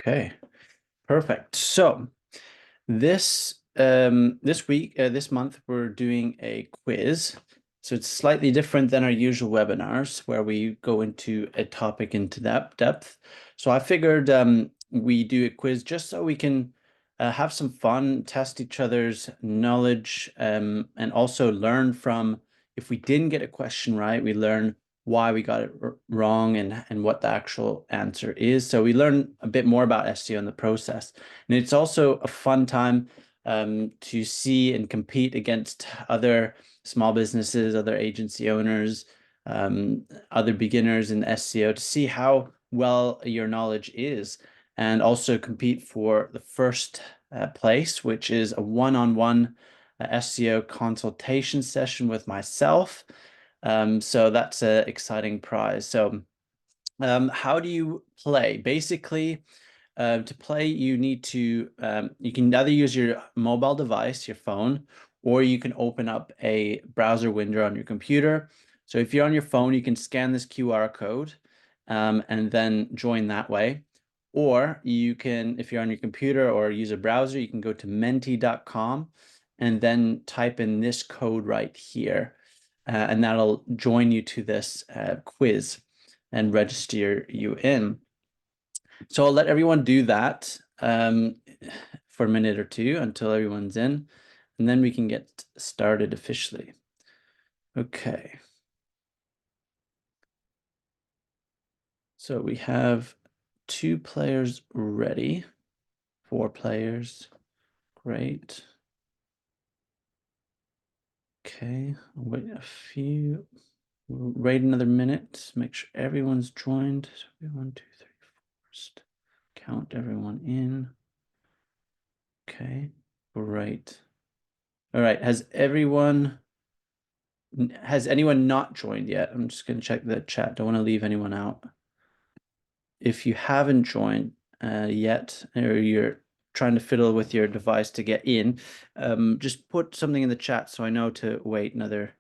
Okay, perfect. So this this month we're doing a quiz. So it's slightly different than our usual webinars where we go into a topic into that depth. So I figured we do a quiz just so we can have some fun, test each other's knowledge, and also learn from, if we didn't get a question right, we learn why we got it wrong and what the actual answer is. So we learn a bit more about SEO in the process. And it's also a fun time to see and compete against other small businesses, other agency owners, other beginners in SEO to see how well your knowledge is, and also compete for the first place, which is a one-on-one SEO consultation session with myself. So that's an exciting prize. So how do you play? Basically, to play, you need to, you can either use your mobile device, your phone, or you can open up a browser window on your computer. So if you're on your phone, you can scan this QR code and then join that way. Or you can, if you're on your computer or use a browser, you can go to menti.com and then type in this code right here. And that'll join you to this quiz and register you in. So I'll let everyone do that for a minute or two until everyone's in, and then we can get started officially. Okay. So we have 2 players ready, 4 players. Great. Okay, I'll wait a few. We'll wait another minute. Make sure everyone's joined. So 1, 2, 3, 4. Just count everyone in. Okay, great. All right, has anyone not joined yet? I'm just going to check the chat. Don't want to leave anyone out. If you haven't joined yet, or you're trying to fiddle with your device to get in, just put something in the chat so I know to wait another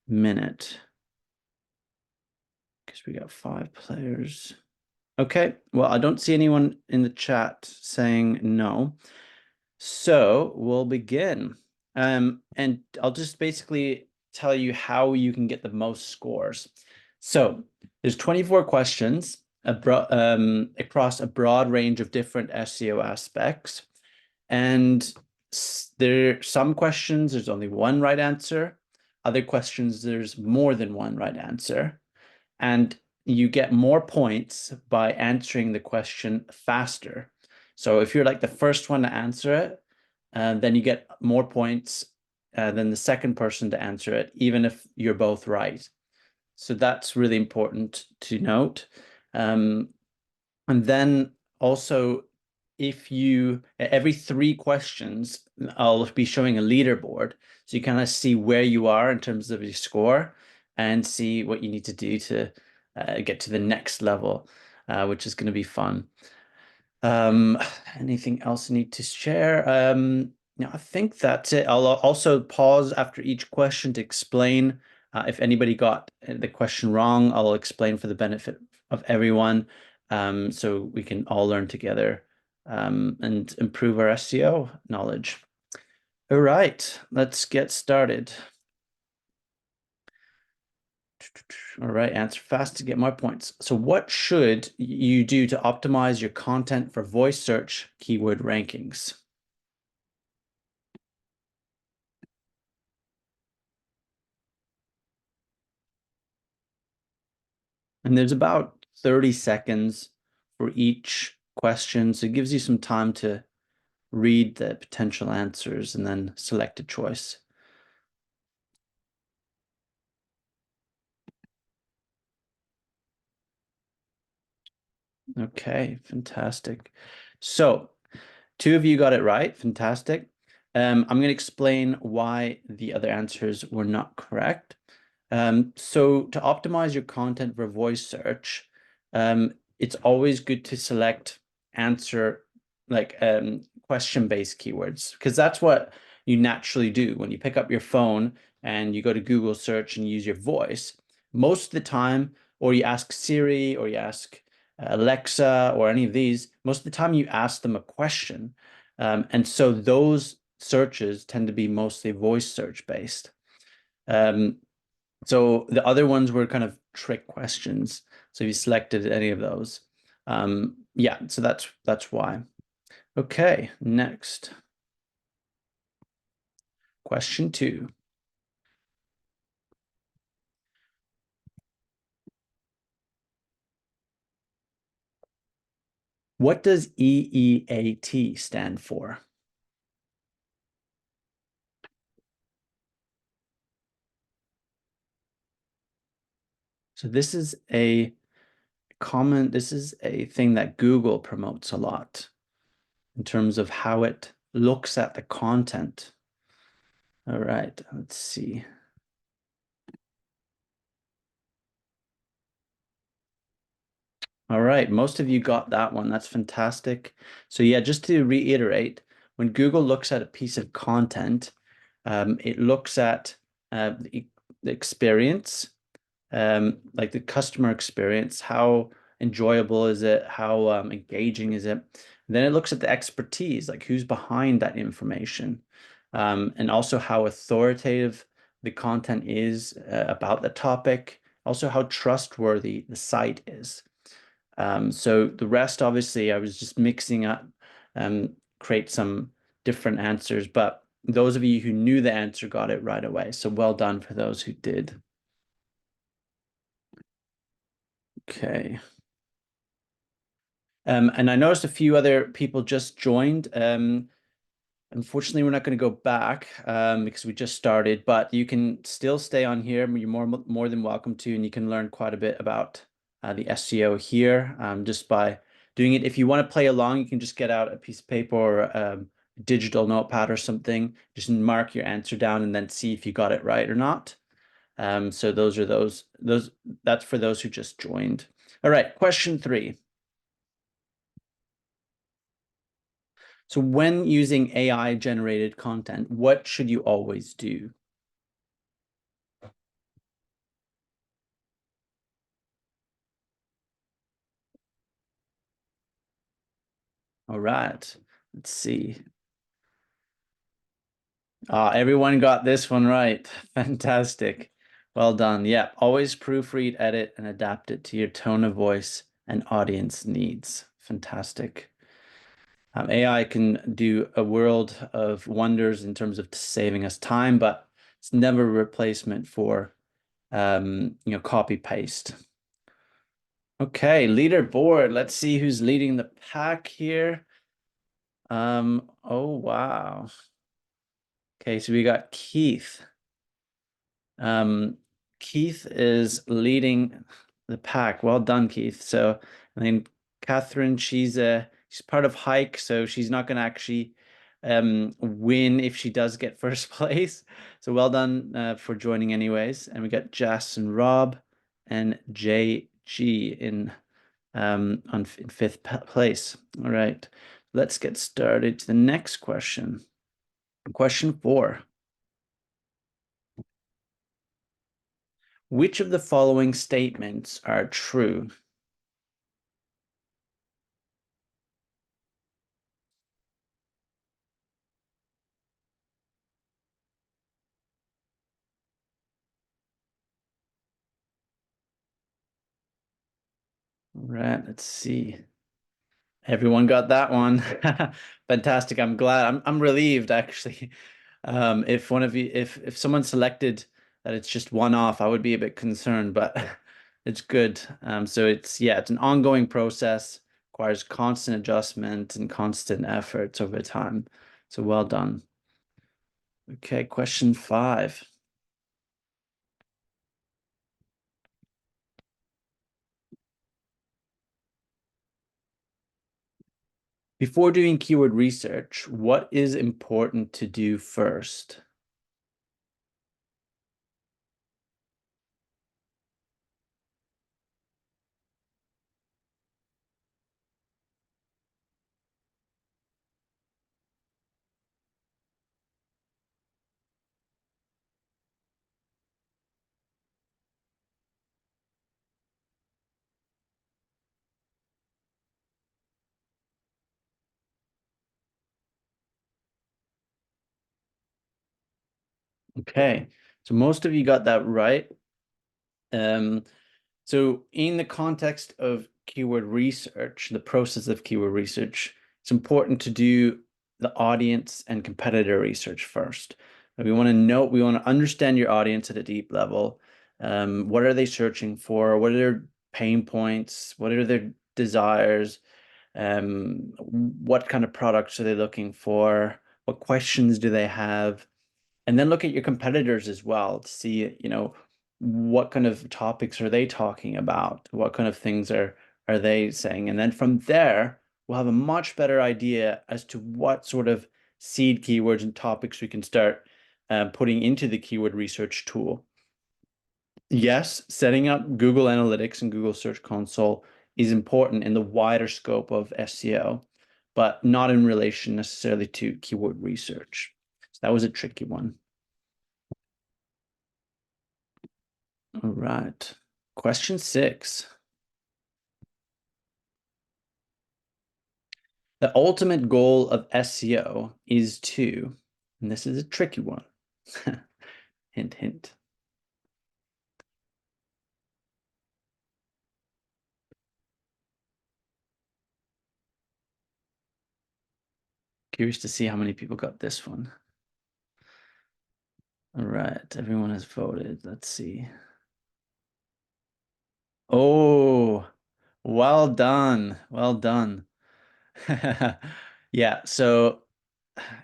minute. Because we got 5 players. Okay, well, I don't see anyone in the chat saying no. So we'll begin. And I'll just basically tell you how you can get the most scores. So there's 24 questions across a broad range of different SEO aspects. And there are some questions, there's only one right answer. Other questions, there's more than one right answer. And you get more points by answering the question faster. So if you're like the first one to answer it, then you get more points than the second person to answer it, even if you're both right. So that's really important to note. And then also, if you, every 3 questions, I'll be showing a leaderboard. So you kind of see where you are in terms of your score and see what you need to do to get to the next level, which is going to be fun. Anything else I need to share? No, I think that's it. I'll also pause after each question to explain. If anybody got the question wrong, I'll explain for the benefit of everyone, so we can all learn together and improve our SEO knowledge. All right, let's get started. All right, answer fast to get more points. So what should you do to optimize your content for voice search keyword rankings? And there's about 30 seconds for each question. So it gives you some time to read the potential answers and then select a choice. Okay, fantastic. So 2 of you got it right. Fantastic. I'm going to explain why the other answers were not correct. So to optimize your content for voice search, it's always good to select answer like question-based keywords, because that's what you naturally do when you pick up your phone and you go to Google search and use your voice. Most of the time, or you ask Siri, or you ask Alexa, or any of these, most of the time you ask them a question. And so those searches tend to be mostly voice search based. Um, so the other ones were kind of trick questions. So if you selected any of those. Yeah, so that's why. Okay, next. Question 2. What does EEAT stand for? So this is a thing that Google promotes a lot in terms of how it looks at the content. All right, let's see. All right, most of you got that one. That's fantastic. So yeah, just to reiterate, when Google looks at a piece of content, it looks at the experience, like the customer experience, how enjoyable is it, how engaging is it? Then it looks at the expertise, like who's behind that information, and also how authoritative the content is about the topic, also how trustworthy the site is. So the rest, obviously, I was just mixing up, create some different answers, but those of you who knew the answer got it right away. So well done for those who did. Okay. And I noticed a few other people just joined. Unfortunately, we're not going to go back because we just started, but you can still stay on here. You're more than welcome to, and you can learn quite a bit about the SEO here just by doing it. If you want to play along, you can just get out a piece of paper or a digital notepad or something. Just mark your answer down and then see if you got it right or not. So that's for those who just joined. All right, question 3. So when using AI generated content, what should you always do? All right, let's see. Everyone got this one right. Fantastic. Well done. Yeah, always proofread, edit, and adapt it to your tone of voice and audience needs. Fantastic. AI can do a world of wonders in terms of saving us time, but it's never a replacement for copy paste. Okay, leaderboard. Let's see who's leading the pack here. Oh wow. Okay, so we got Keith. Um, Keith is leading the pack. Well done, Keith. So, I mean, Catherine, she's part of Hike, so she's not going to actually win if she does get first place. So well done for joining anyways. And we got Jess and Rob and JG in fifth place. All right, let's get started to the next question. Question 4. Which of the following statements are true? All right, let's see. Everyone got that one. Fantastic. I'm glad. I'm relieved actually. If one of you if someone selected that it's just one off, I would be a bit concerned, but it's good. So it's an ongoing process, requires constant adjustment and constant efforts over time. So well done. Okay, question 5. Before doing keyword research, what is important to do first? Okay, so most of you got that right. Um, so in the context of keyword research, the process of keyword research, it's important to do the audience and competitor research first. We want to know, we want to understand your audience at a deep level. What are they searching for? What are their pain points? What are their desires? What kind of products are they looking for? What questions do they have? And then look at your competitors as well to see, what kind of topics are they talking about? What kind of things are they saying? And then from there, we'll have a much better idea as to what sort of seed keywords and topics we can start putting into the keyword research tool. Yes, setting up Google Analytics and Google Search Console is important in the wider scope of SEO, but not in relation necessarily to keyword research. So that was a tricky one. All right. Question 6. The ultimate goal of SEO is to, and this is a tricky one. Hint, hint. Curious to see how many people got this one. All right. Everyone has voted. Let's see. Oh, well done. Well done. Yeah, so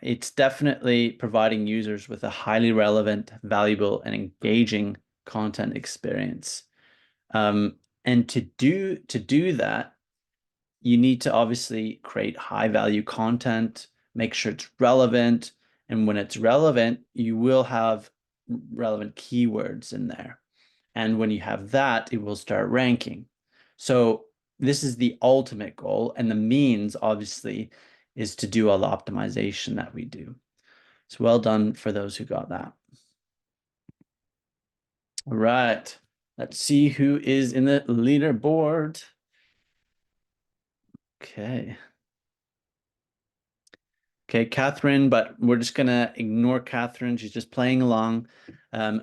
it's definitely providing users with a highly relevant, valuable, and engaging content experience. And to do that, you need to obviously create high value content, make sure it's relevant, and when it's relevant, you will have relevant keywords in there. And when you have that, it will start ranking. So this is the ultimate goal, and the means obviously is to do all the optimization that we do. So well done for those who got that. All right, let's see who is in the leaderboard. Okay. Okay, Catherine, but we're just gonna ignore Catherine. She's just playing along.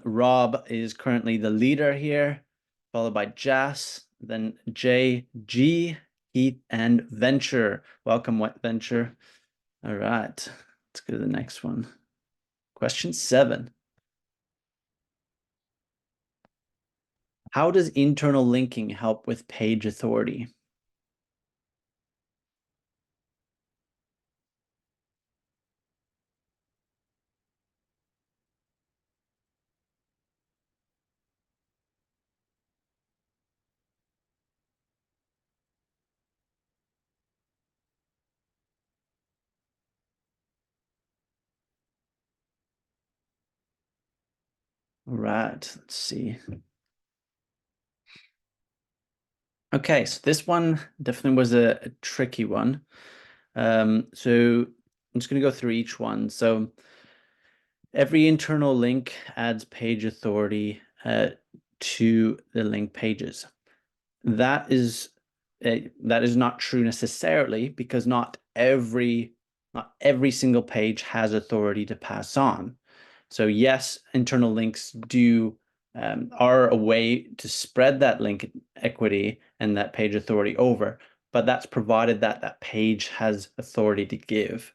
Rob is currently the leader here, followed by Jas, then J, G, Heath, and Venture. Welcome, Wet Venture. All right, let's go to the next one. Question 7. How does internal linking help with page authority? All right, let's see. Okay, so this one definitely was a tricky one. So I'm just going to go through each one. So every internal link adds page authority to the link pages. That is not true necessarily because not every single page has authority to pass on. So yes, internal links do are a way to spread that link equity and that page authority over, but that's provided that that page has authority to give.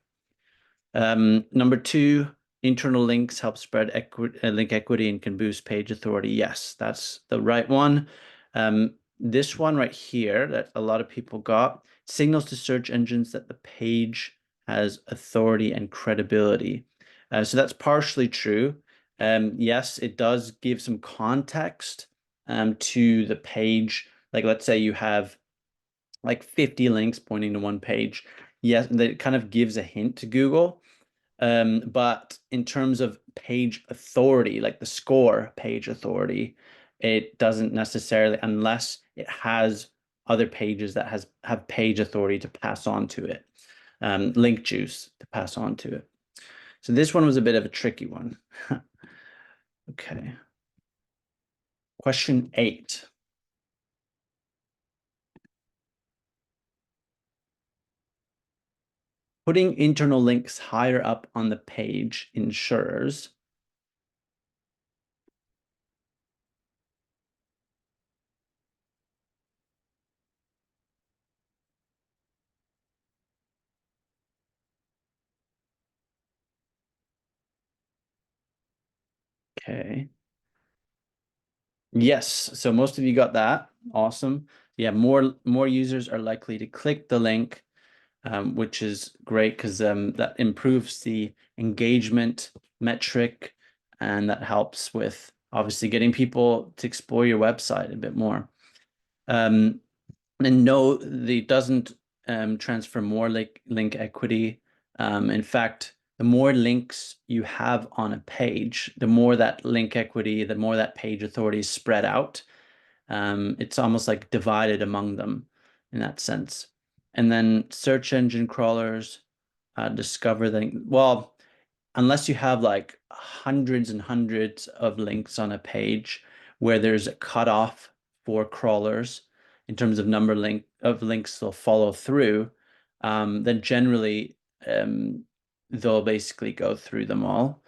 Number 2, internal links help spread link equity and can boost page authority. Yes, that's the right one. This one right here that a lot of people got signals to search engines that the page has authority and credibility. So that's partially true. Yes, it does give some context to the page. Like let's say you have like 50 links pointing to one page. Yes, that kind of gives a hint to Google. But in terms of page authority, like the score page authority, it doesn't necessarily, unless it has other pages that have page authority to pass on to it, link juice to pass on to it. So this one was a bit of a tricky one. Okay. Question 8. Putting internal links higher up on the page ensures Okay. Yes, so most of you got that. Awesome. Yeah, more users are likely to click the link, which is great because that improves the engagement metric, and that helps with obviously getting people to explore your website a bit more. And no, it doesn't transfer more link equity. In fact, the more links you have on a page, the more that link equity, the more that page authority is spread out. It's almost like divided among them in that sense. And then search engine crawlers discover that, well, unless you have like hundreds and hundreds of links on a page where there's a cutoff for crawlers in terms of number of links they'll follow through, then generally they'll basically go through them all.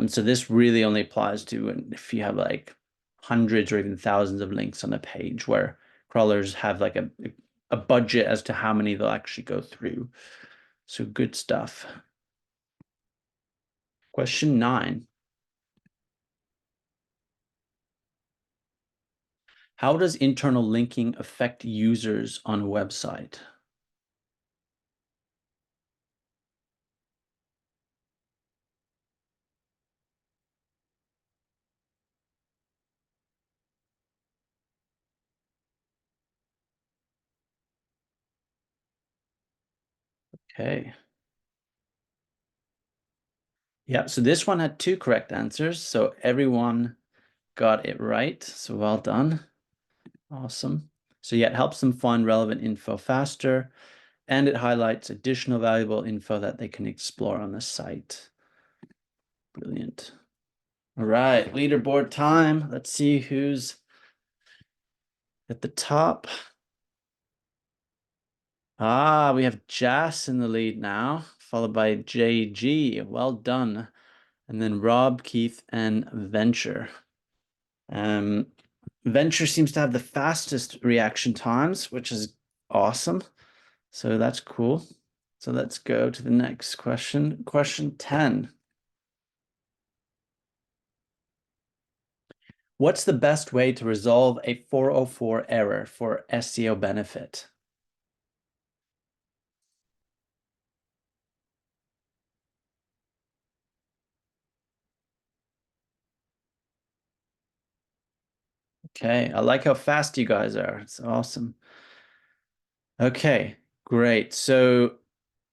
So this really only applies to if you have like hundreds or even thousands of links on a page where crawlers have like a budget as to how many they'll actually go through. So good stuff. Question 9. How does internal linking affect users on a website? Okay. Yeah, so this one had 2 correct answers, so everyone got it right. So well done. Awesome. So yeah, it helps them find relevant info faster, and it highlights additional valuable info that they can explore on the site. Brilliant. All right, leaderboard time. Let's see who's at the top. Ah, we have Jas in the lead now, followed by JG. Well done. And then Rob, Keith, and Venture. Um, Venture seems to have the fastest reaction times, which is awesome. So that's cool. So let's go to the next question. Question 10. What's the best way to resolve a 404 error for SEO benefit? Okay, I like how fast you guys are. It's awesome. Okay, great. So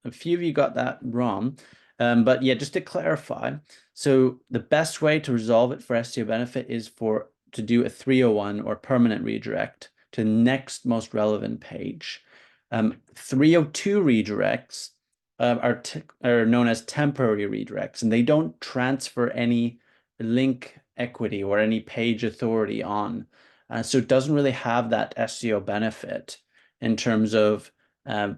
a few of you got that wrong. But yeah, just to clarify, so the best way to resolve it for SEO benefit is to do a 301 or permanent redirect to the next most relevant page. 302 redirects are known as temporary redirects, and they don't transfer any link equity or any page authority on. So it doesn't really have that SEO benefit in terms of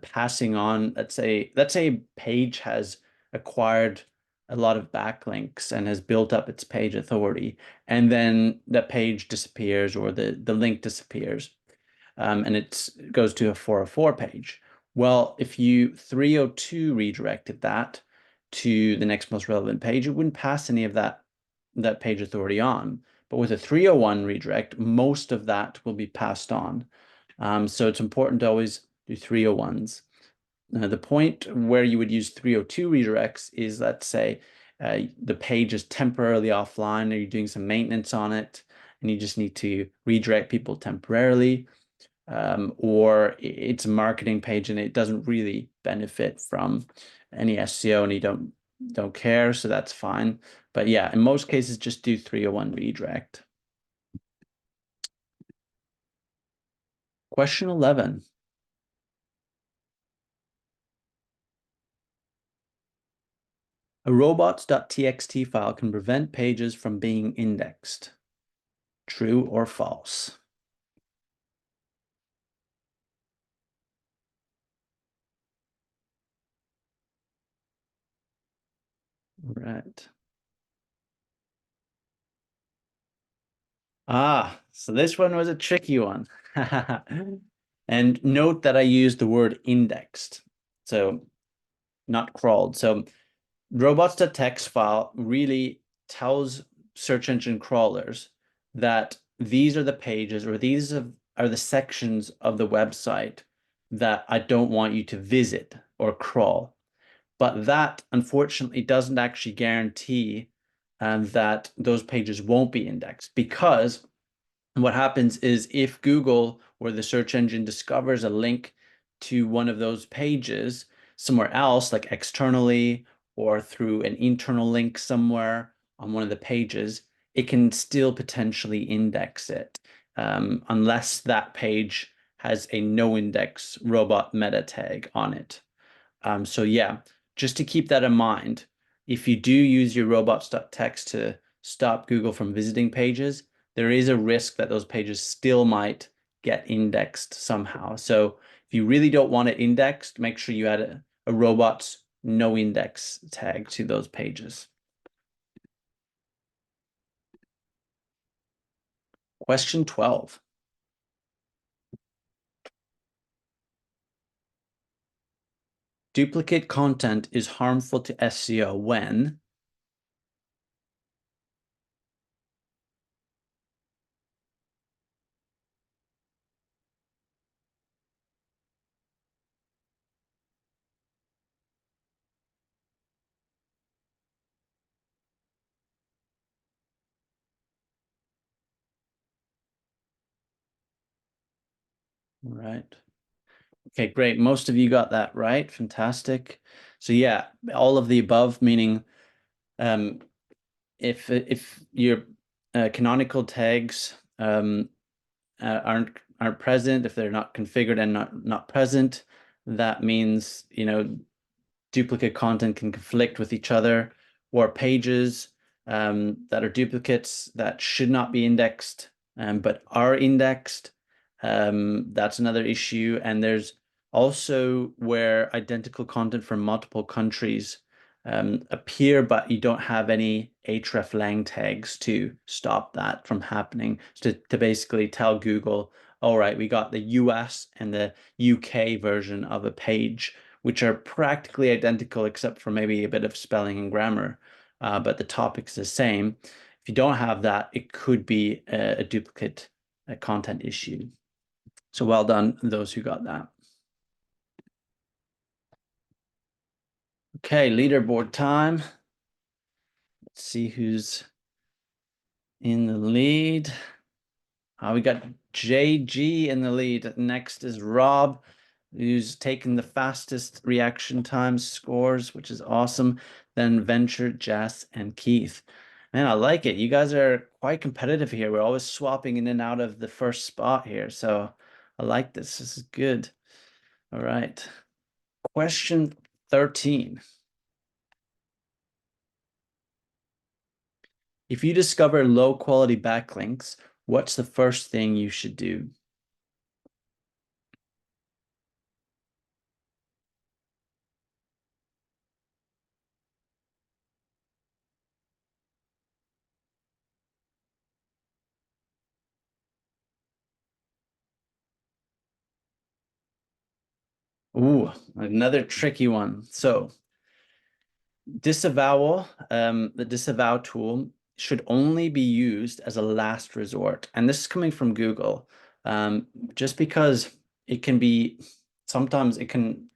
passing on, let's say a page has acquired a lot of backlinks and has built up its page authority, and then the page disappears or the link disappears, and it goes to a 404 page. Well, if you 302 redirected that to the next most relevant page, it wouldn't pass any of that page authority on. But with a 301 redirect, most of that will be passed on. So it's important to always do 301s. The point where you would use 302 redirects is, let's say, the page is temporarily offline, or you're doing some maintenance on it, and you just need to redirect people temporarily, or it's a marketing page and it doesn't really benefit from any SEO and you don't care, so that's fine. But yeah, in most cases, just do 301 redirect. Question 11. A robots.txt file can prevent pages from being indexed. True or false? Right. Ah, so this one was a tricky one. And note that I used the word indexed, so not crawled. So robots.txt file really tells search engine crawlers that these are the pages or these are the sections of the website that I don't want you to visit or crawl. But that unfortunately doesn't actually guarantee that those pages won't be indexed, because what happens is if Google or the search engine discovers a link to one of those pages somewhere else, like externally or through an internal link somewhere on one of the pages, it can still potentially index it, unless that page has a no index robot meta tag on it. So yeah, just to keep that in mind, if you do use your robots.txt to stop Google from visiting pages, there is a risk that those pages still might get indexed somehow. So if you really don't want it indexed, make sure you add a robots no index tag to those pages. Question 12. Duplicate content is harmful to SEO when right? Okay, great. Most of you got that right. Fantastic. So yeah, all of the above, meaning um, if your canonical tags aren't present, if they're not configured and not present, that means duplicate content can conflict with each other, or pages that are duplicates that should not be indexed but are indexed. That's another issue. And there's also where identical content from multiple countries appear, but you don't have any hreflang tags to stop that from happening. To basically tell Google, all right, we got the US and the UK version of a page, which are practically identical except for maybe a bit of spelling and grammar, but the topic's the same. If you don't have that, it could be a duplicate content issue. So well done, those who got that. Okay, leaderboard time. Let's see who's in the lead. We got JG in the lead. Next is Rob, who's taken the fastest reaction time scores, which is awesome. Then Venture, Jess, and Keith. Man, I like it. You guys are quite competitive here. We're always swapping in and out of the first spot here. So I like this. This is good. All right. Question 13. If you discover low quality backlinks, what's the first thing you should do? Ooh, another tricky one. So disavowal, the disavow tool should only be used as a last resort. And this is coming from Google, just because it can be, sometimes it can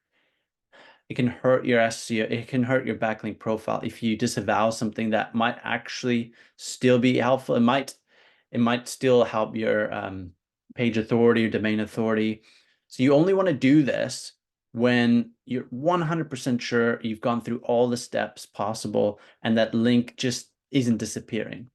hurt your SEO, it can hurt your backlink profile if you disavow something that might actually still be helpful. It might still help your page authority or domain authority. So you only want to do this when you're 100% sure you've gone through all the steps possible and that link just isn't disappearing.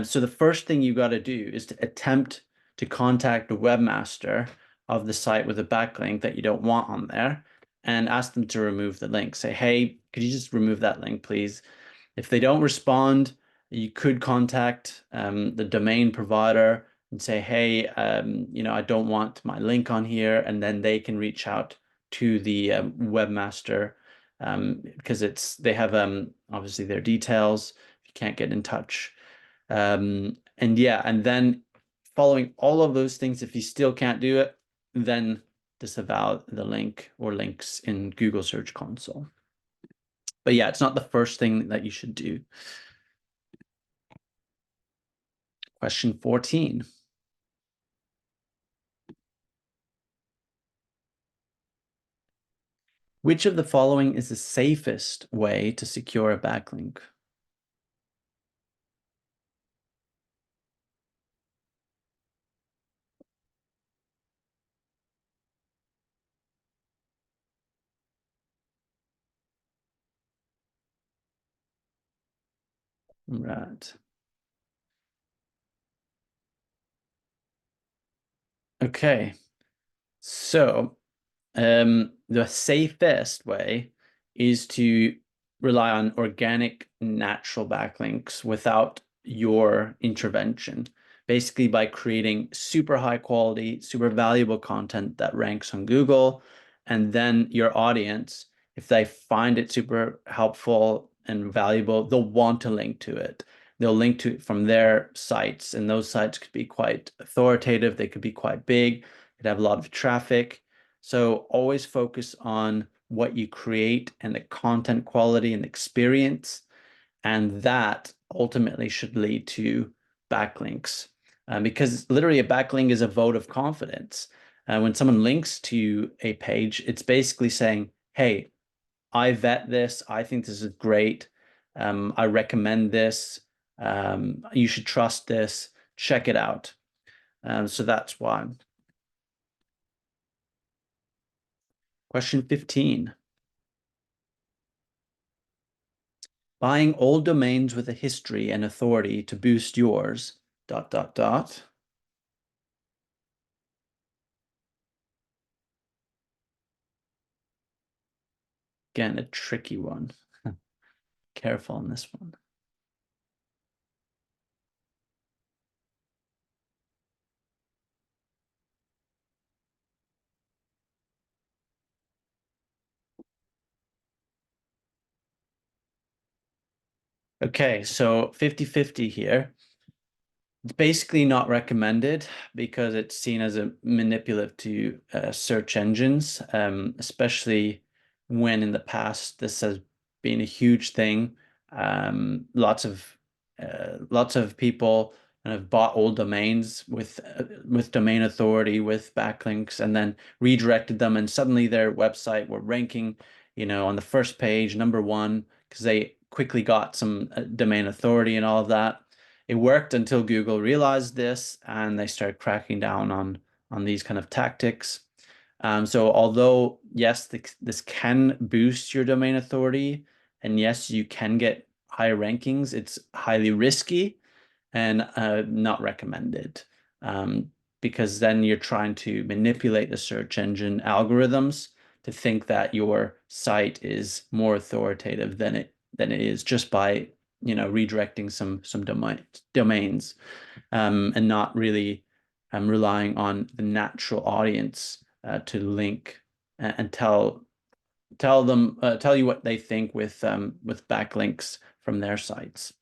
So the first thing you got to do is to attempt to contact the webmaster of the site with a backlink that you don't want on there and ask them to remove the link. Say, hey, could you just remove that link, please? If they don't respond, you could contact the domain provider and say, hey, I don't want my link on here. And then they can reach out to the webmaster because they have obviously their details if you can't get in touch. And yeah, and then following all of those things, if you still can't do it, then disavow the link or links in Google Search Console. But yeah, it's not the first thing that you should do. Question 14. Which of the following is the safest way to secure a backlink? Right. Okay. So the safest way is to rely on organic, natural backlinks without your intervention. Basically, by creating super high quality, super valuable content that ranks on Google, and then your audience, if they find it super helpful and valuable, they'll want to link to it. They'll link to it from their sites, and those sites could be quite authoritative. They could be quite big, could have a lot of traffic. So always focus on what you create and the content quality and experience. And that ultimately should lead to backlinks, because literally a backlink is a vote of confidence. When someone links to a page, it's basically saying, hey, I vet this. I think this is great. I recommend this. You should trust this. Check it out. So that's why. Question 15. Buying old domains with a history and authority to boost yours, dot, dot, dot. Again, a tricky one. Careful on this one. Okay, so 50-50 here. It's basically not recommended because it's seen as a manipulative to search engines, especially when in the past this has been a huge thing. Lots of people kind of bought old domains with domain authority, with backlinks, and then redirected them, and suddenly their website were ranking, on the first page, #1, because they quickly got some domain authority and all of that. It worked until Google realized this and they started cracking down on these kind of tactics. So although, yes, this can boost your domain authority, and yes, you can get higher rankings, it's highly risky and not recommended, because then you're trying to manipulate the search engine algorithms to think that your site is more authoritative than it is, just by redirecting some domains, and not really relying on the natural audience to link and tell you what they think with backlinks from their sites.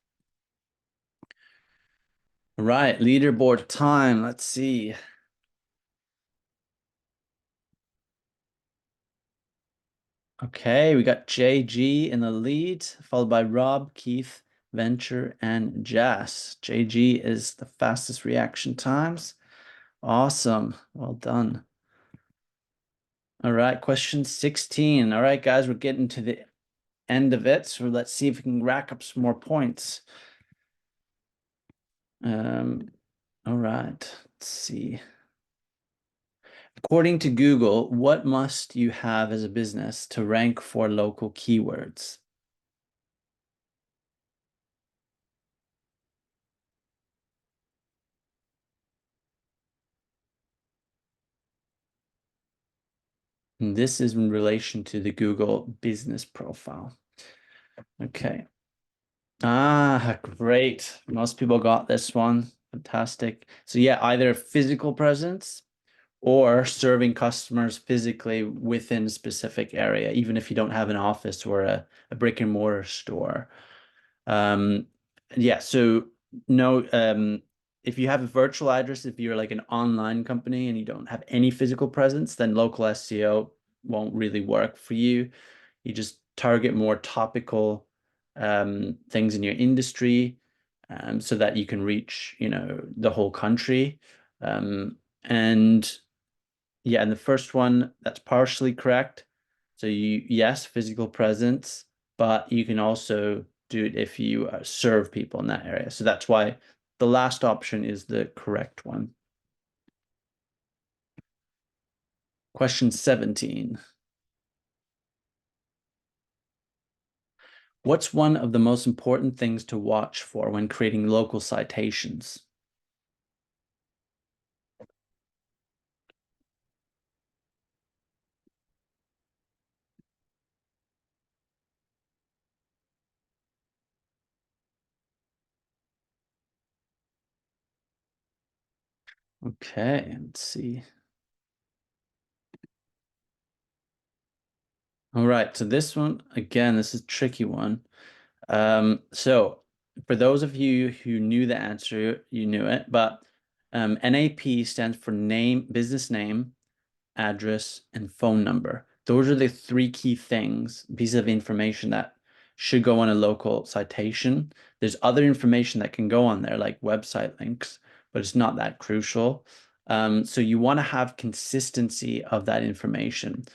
Right, leaderboard time. Let's see. Okay, we got JG in the lead, followed by Rob, Keith, Venture, and Jess. JG is the fastest reaction times. Awesome. Well done. All right, question 16. All right, guys, we're getting to the end of it. So let's see if we can rack up some more points. All right, let's see. According to Google, what must you have as a business to rank for local keywords? And this is in relation to the Google business profile. Okay. Ah, great. Most people got this one. Fantastic. So yeah, either physical presence or serving customers physically within a specific area, even if you don't have an office or a brick and mortar store. Yeah, so no, if you have a virtual address, if you're like an online company and you don't have any physical presence, then local SEO won't really work for you. You just target more topical things in your industry, so that you can reach, the whole country. And yeah, and the first one, that's partially correct. So yes, physical presence, but you can also do it if you serve people in that area. So that's why the last option is the correct one. Question 17. What's one of the most important things to watch for when creating local citations? Okay, let's see. All right, so this one, again, this is a tricky one. So for those of you who knew the answer, you knew it, but NAP stands for name, business name, address, and phone number. Those are the three key things, pieces of information that should go on a local citation. There's other information that can go on there, like website links, but it's not that crucial. So you want to have consistency of that information,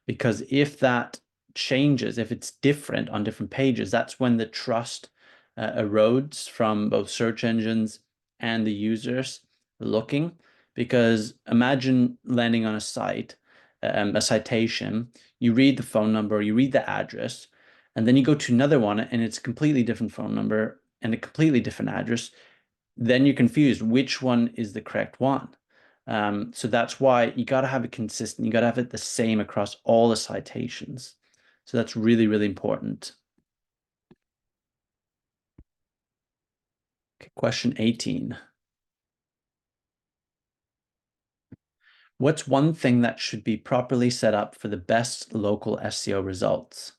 because if that changes, if it's different on different pages, that's when the trust erodes from both search engines and the users looking. Because imagine landing on a site, a citation, you read the phone number, you read the address, and then you go to another one and it's a completely different phone number and a completely different address. Then you're confused which one is the correct one. So that's why you got to have it consistent. You got to have it the same across all the citations. So that's really, really important. Okay, question 18. What's one thing that should be properly set up for the best local SEO results?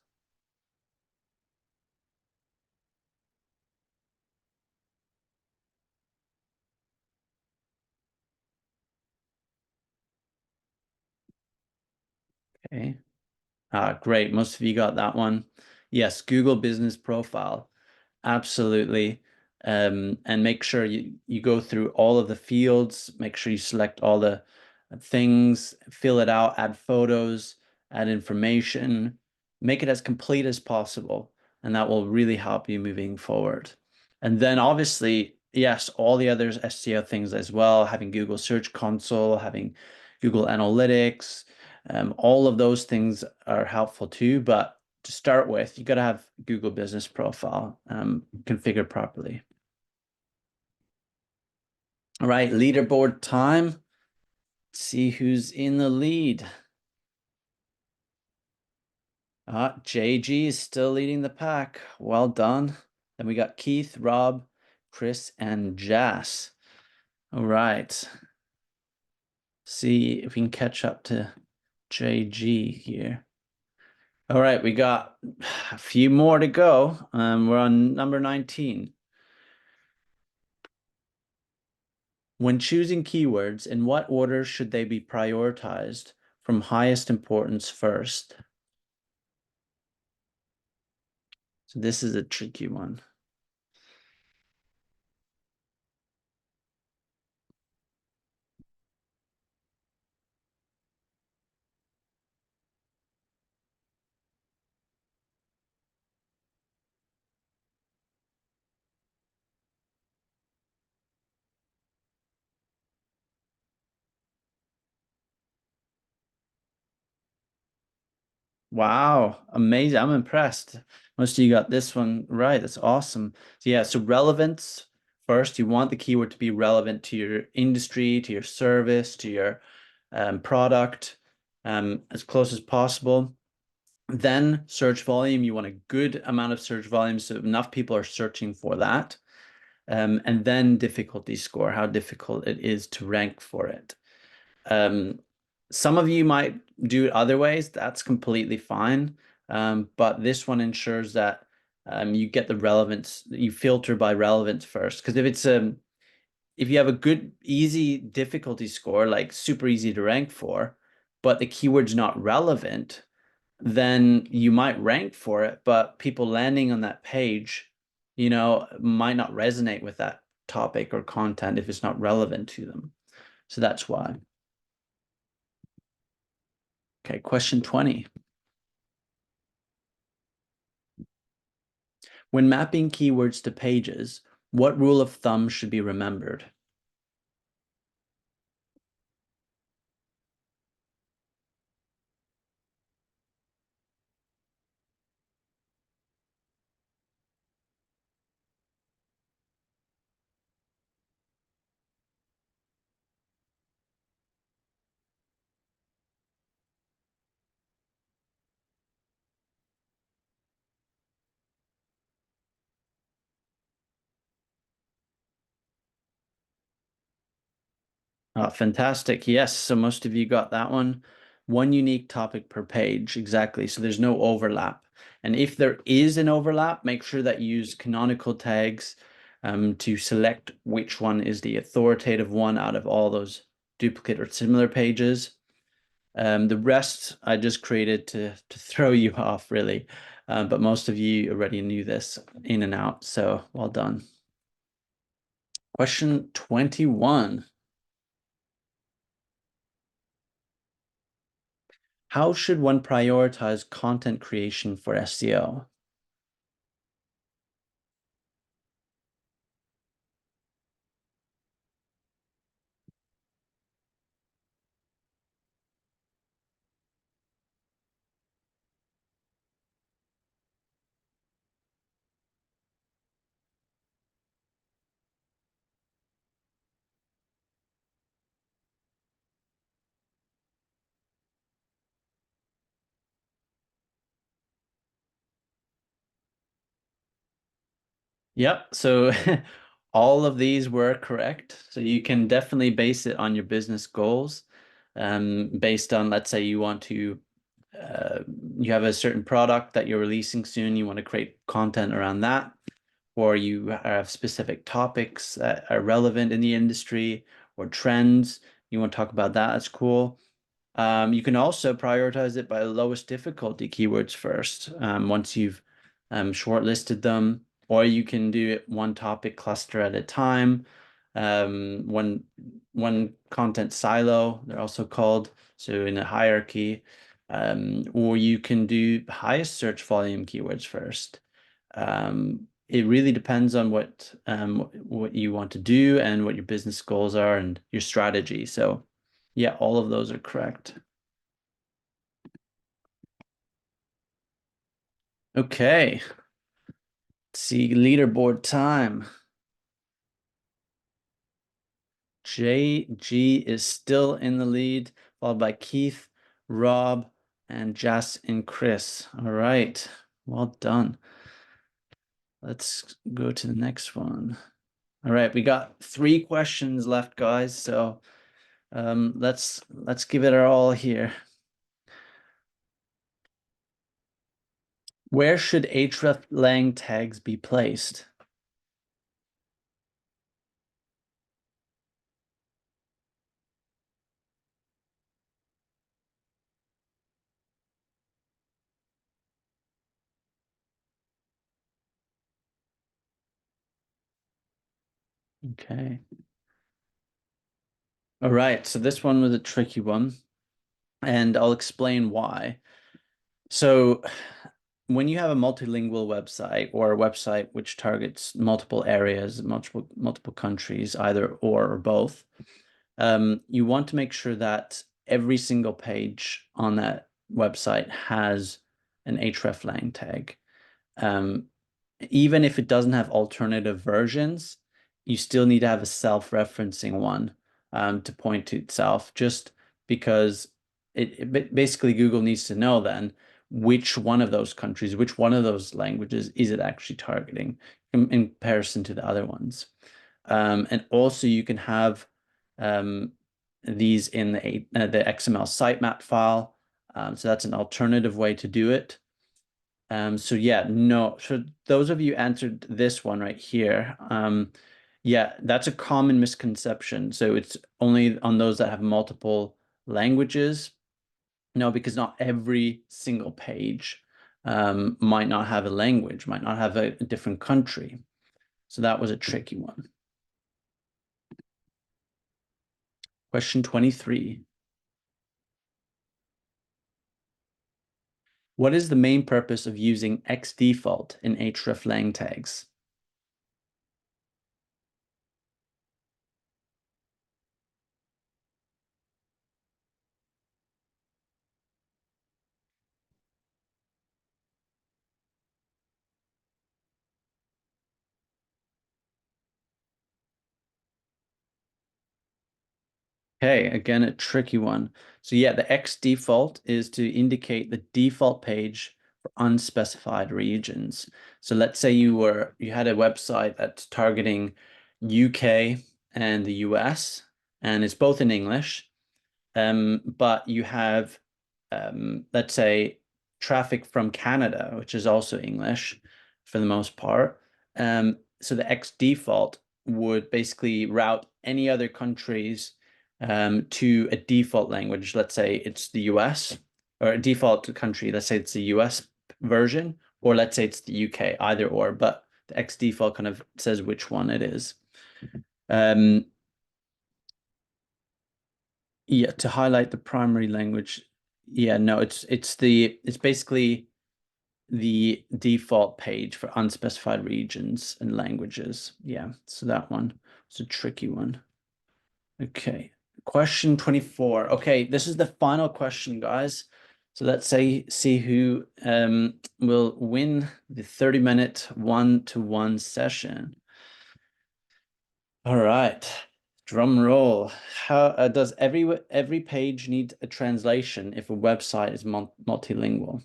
Okay. Great. Most of you got that one. Yes, Google Business Profile. Absolutely. And make sure you go through all of the fields, make sure you select all the things, fill it out, add photos, add information, make it as complete as possible. And that will really help you moving forward. And then obviously, yes, all the other SEO things as well, having Google Search Console, having Google Analytics, all of those things are helpful too. But to start with, you got to have Google Business Profile configured properly. All right, leaderboard time. Let's see who's in the lead. JG is still leading the pack. Well done. Then we got Keith, Rob, Chris, and Jas. All right. See if we can catch up to JG here. All right, we got a few more to go. We're on number 19. When choosing keywords, in what order should they be prioritized from highest importance first? So this is a tricky one. Wow, amazing. I'm impressed. Most of you got this one right. That's awesome. So yeah, so relevance first, you want the keyword to be relevant to your industry, to your service, to your product, as close as possible. Then search volume, you want a good amount of search volume so enough people are searching for that. And then difficulty score, how difficult it is to rank for it. Some of you might do it other ways. That's completely fine. But this one ensures that you get the relevance, you filter by relevance first. Because if you have a good, easy difficulty score, like super easy to rank for, but the keyword's not relevant, then you might rank for it, but people landing on that page might not resonate with that topic or content if it's not relevant to them. So that's why. Okay, question 20. When mapping keywords to pages, what rule of thumb should be remembered? Fantastic. Yes, so most of you got that one. One unique topic per page, exactly. So there's no overlap. And if there is an overlap, make sure that you use canonical tags to select which one is the authoritative one out of all those duplicate or similar pages. The rest I just created to throw you off, really. But most of you already knew this in and out, so well done. Question 21. How should one prioritize content creation for SEO? Yep. So all of these were correct. So you can definitely base it on your business goals. Based on, let's say you want to, uh, you have a certain product that you're releasing soon, you want to create content around that, or you have specific topics that are relevant in the industry or trends. You want to talk about that. That's cool. You can also prioritize it by lowest difficulty keywords first, once you've shortlisted them, or you can do it one topic cluster at a time, one content silo, they're also called, so in a hierarchy, or you can do highest search volume keywords first. It really depends on what you want to do and what your business goals are and your strategy. So yeah, all of those are correct. Okay, let's see leaderboard time. JG is still in the lead, followed by Keith, Rob, and Jas and Chris. All right, well done. Let's go to the next one. All right, we got 3 questions left, guys. So let's give it our all here. Where should hreflang tags be placed? Okay. All right, so this one was a tricky one, and I'll explain why. So when you have a multilingual website or a website which targets multiple areas, multiple countries, either or both, you want to make sure that every single page on that website has an hreflang tag. Even if it doesn't have alternative versions, you still need to have a self-referencing one to point to itself, just because basically Google needs to know then which one of those countries, which one of those languages is it actually targeting in comparison to the other ones. And also you can have these in the XML sitemap file. So that's an alternative way to do it. So yeah, no, so those of you answered this one right here. Yeah, that's a common misconception. So it's only on those that have multiple languages. No, because not every single page might not have a language, might not have a different country. So that was a tricky one. Question 23. What is the main purpose of using xdefault in hreflang tags? Okay, again, a tricky one. So yeah, the X default is to indicate the default page for unspecified regions. So let's say you had a website that's targeting UK and the US, and it's both in English, but you have, let's say, traffic from Canada, which is also English for the most part. So the X default would basically route any other countries to a default language. Let's say it's the US, or a default country. Let's say it's the US version, or let's say it's the UK, either or. But the X default kind of says which one it is. Yeah, to highlight the primary language. Yeah, no, it's basically the default page for unspecified regions and languages. Yeah, so that one was a tricky one. Okay, question 24. Okay, this is the final question, guys. So let's see who will win the 30-minute one-to-one session. All right, drum roll. How does every page need a translation if a website is multilingual?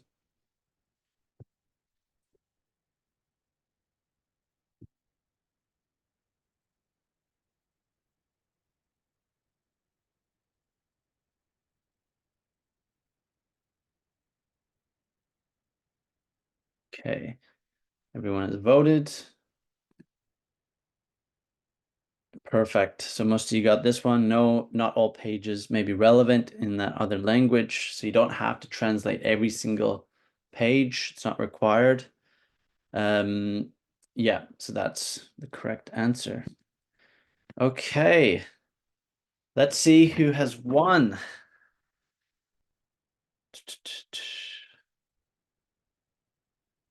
Okay, everyone has voted. Perfect. So most of you got this one. No, not all pages may be relevant in that other language. So you don't have to translate every single page. It's not required. Yeah, so that's the correct answer. Okay, let's see who has won.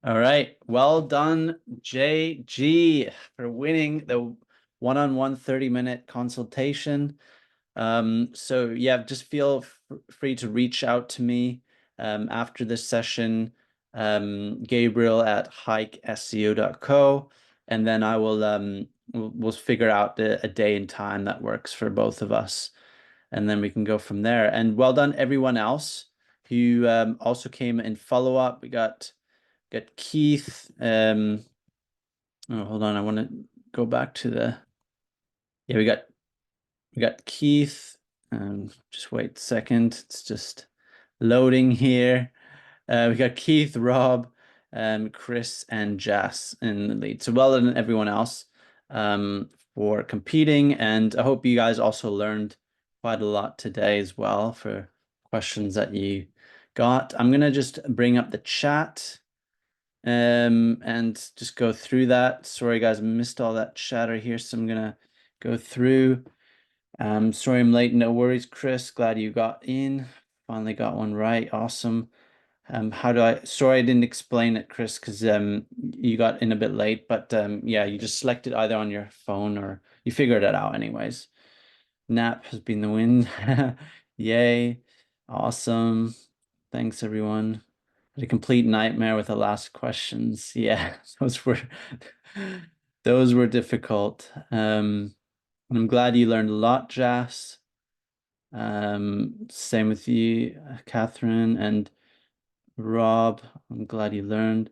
All right, well done, JG, for winning the one-on-one 30-minute consultation. So yeah, just feel free to reach out to me after this session, Gabriel at hikeseo.co, and then I will we'll figure out a day and time that works for both of us, and then we can go from there. And well done everyone else who also came in follow up. We got Keith. Oh, hold on, I want to go back to the. Yeah, we got Keith. Just wait a second. It's just loading here. We got Keith, Rob, Chris, and Jess in the lead. So well done everyone else for competing. And I hope you guys also learned quite a lot today as well for questions that you got. I'm going to just bring up the chat and just go through that. Sorry, guys, I missed all that chatter here. So I'm going to go through. Sorry I'm late. No worries, Chris. Glad you got in. Finally got one right. Awesome. Sorry I didn't explain it, Chris, because you got in a bit late, but yeah, you just selected either on your phone or you figured it out anyways. Nap has been the win. Yay. Awesome. Thanks, everyone. Had a complete nightmare with the last questions. Yeah, those were difficult. I'm glad you learned a lot, Jas. Same with you, Catherine and Rob. I'm glad you learned.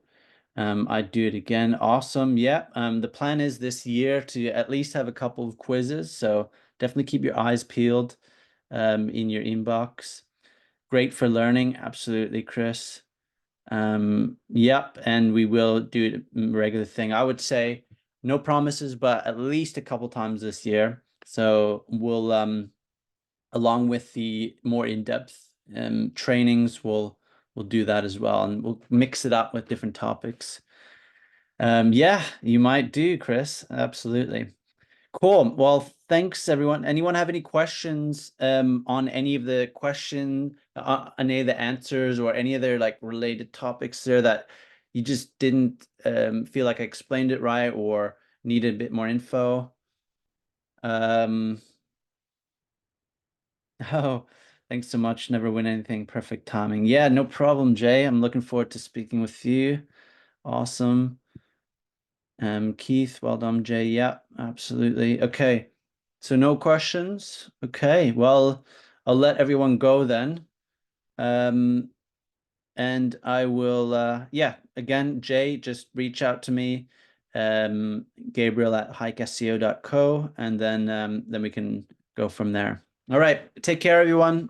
I'd do it again. Awesome. Yeah. The plan is this year to at least have a couple of quizzes. So definitely keep your eyes peeled in your inbox. Great for learning. Absolutely, Chris. Yep. And we will do it regular thing. I would say no promises, but at least a couple times this year. So we'll along with the more in-depth trainings, we'll do that as well, and we'll mix it up with different topics. Yeah, you might do, Chris. Absolutely. Cool. Well, thanks everyone. Anyone have any questions on any of the any of the answers or any other like related topics there that you just didn't feel like I explained it right or needed a bit more info? Um, oh, thanks so much. Never win anything. Perfect timing. Yeah, no problem, Jay. I'm looking forward to speaking with you. Awesome. Keith, well done, Jay. Yeah, absolutely. Okay. So no questions. Okay. Well, I'll let everyone go then. Um, and I will yeah, again, Jay, just reach out to me. Gabriel at hikeseo.co, and then we can go from there. All right. Take care, everyone.